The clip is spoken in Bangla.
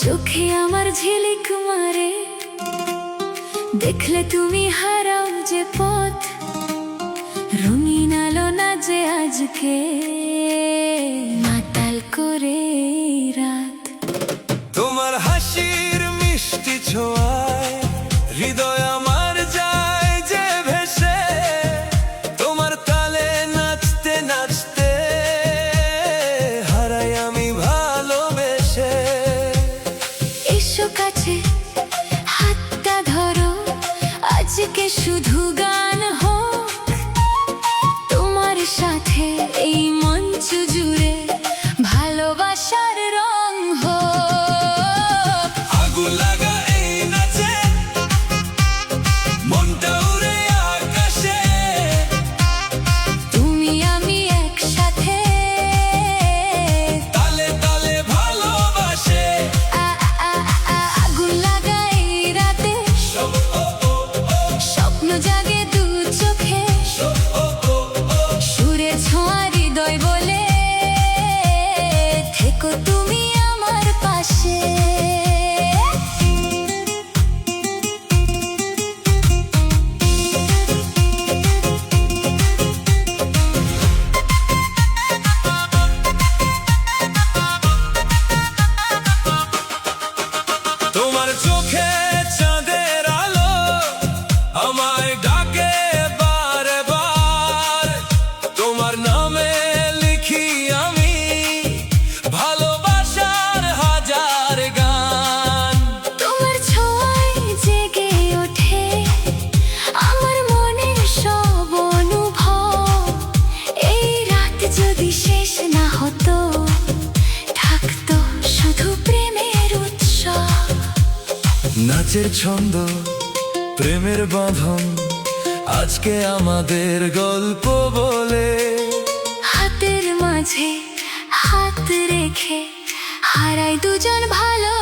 চোখে আমার ঝিলিক মারে, দেখলে তুমি হারাও যে পথ। রঙিন আলো না যে আজকে মাতাল করে রাত। তোমার হাসির মিষ্টি ছোঁয়ায় হৃদয় আমার যায় যে ভেসে। তোমার তালে নাচতে নাচতে হারাই আমি ভালোবেসে। এসো কাছে হাতটা ধরো, আজকে শুধু গান হোক তোমার সাথে। এই মঞ্চ জুড়ে ভালোবাসার রং হোক। আগুন লাগা এই নাচে, মনটা উড়ে আকাশে। তুমি আমি একসাথে, তালে তালে ভালোবাসে। আগুন লাগা এই রাতে, স্বপ্ন জাগে দু চোখে। সুরে ছোঁয়া হৃদয় বলে, থেকো তুমি আমার পাশে। তোমার চোখে চাঁদের আলো আমায় ডাকে বারে বার। তোমার নামে লিখি আমি ভালোবাসার হাজার গান। তোমার ছোঁয়ায় জেগে ওঠে আমার মনের সব অনুভব। এই রাত যদি শেষ না হতো, থাকতো শুধু প্রেমের উৎসব। নাচের ছন্দ, প্রেমের বাঁধন, আজকে আমাদের গল্প বলে। হাতের মাঝে হাত রেখে হারাই দুজন ভালো